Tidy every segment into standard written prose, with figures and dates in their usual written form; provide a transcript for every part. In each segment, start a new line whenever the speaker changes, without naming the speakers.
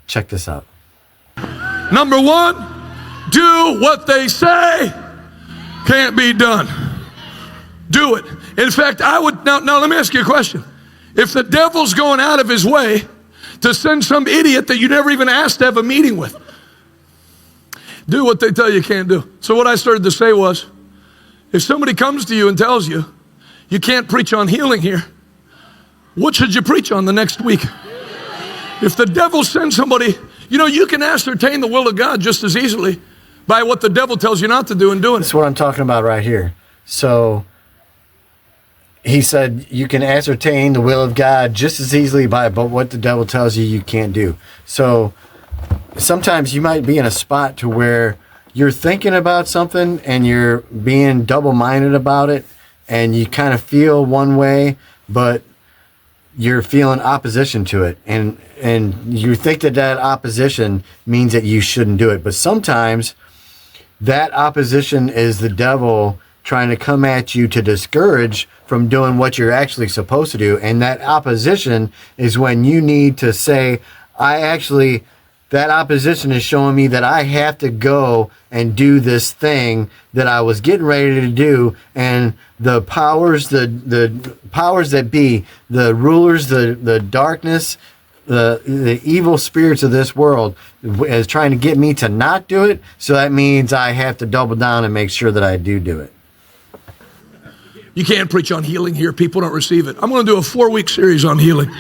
Check this out.
Number one, do what they say can't be done. Do it. In fact, I would, now let me ask you a question. If the devil's going out of his way to send some idiot that you never even asked to have a meeting with, do what they tell you can't do. So what I started to say was, if somebody comes to you and tells you, you can't preach on healing here, what should you preach on the next week? If the devil sends somebody, you know, you can ascertain the will of God just as easily by what the devil tells you not to do and doing it.
That's what I'm talking about right here. So he said you can ascertain the will of God just as easily by what the devil tells you can't do. So sometimes you might be in a spot to where you're thinking about something and you're being double-minded about it, and you kind of feel one way, but you're feeling opposition to it, and you think that opposition means that you shouldn't do it. But sometimes that opposition is the devil trying to come at you to discourage from doing what you're actually supposed to do. And that opposition is when you need to say, that opposition is showing me that I have to go and do this thing that I was getting ready to do. And the powers, the powers that be, the rulers, the darkness, the evil spirits of this world is trying to get me to not do it. So that means I have to double down and make sure that I do it.
You can't preach on healing here. People don't receive it. I'm going to do a 4-week series on healing.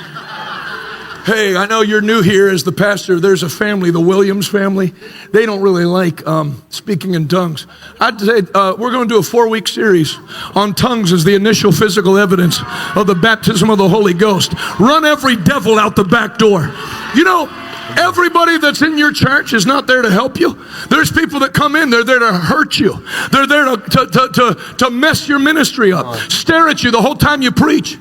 Hey, I know you're new here as the pastor. There's a family, the Williams family. They don't really like speaking in tongues. I'd say we're going to do a 4-week series on tongues as the initial physical evidence of the baptism of the Holy Ghost. Run every devil out the back door. You know, everybody that's in your church is not there to help you. There's people that come in, they're there to hurt you. They're there to mess your ministry up, stare at you the whole time you preach.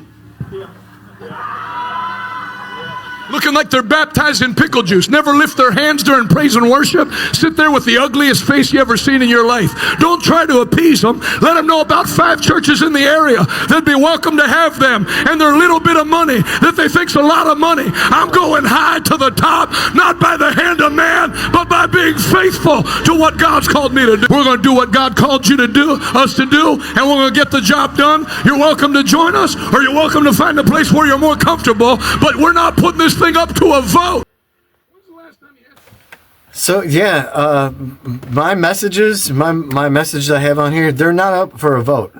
Looking like they're baptized in pickle juice, never lift their hands during praise and worship, sit there with the ugliest face you ever seen in your life. Don't try to appease them. Let them know about 5 churches in the area that'd be welcome to have them, and their little bit of money that they think's a lot of money. I'm going high to the top, not by the hand of man, but by being faithful to what God's called me to do. We're going to do what God called you to do, us to do, and we're going to get the job done. You're welcome to join us, or you're welcome to find a place where you're more comfortable, but we're not putting this thing up to a vote.
So yeah, my messages I have on here, they're not up for a vote.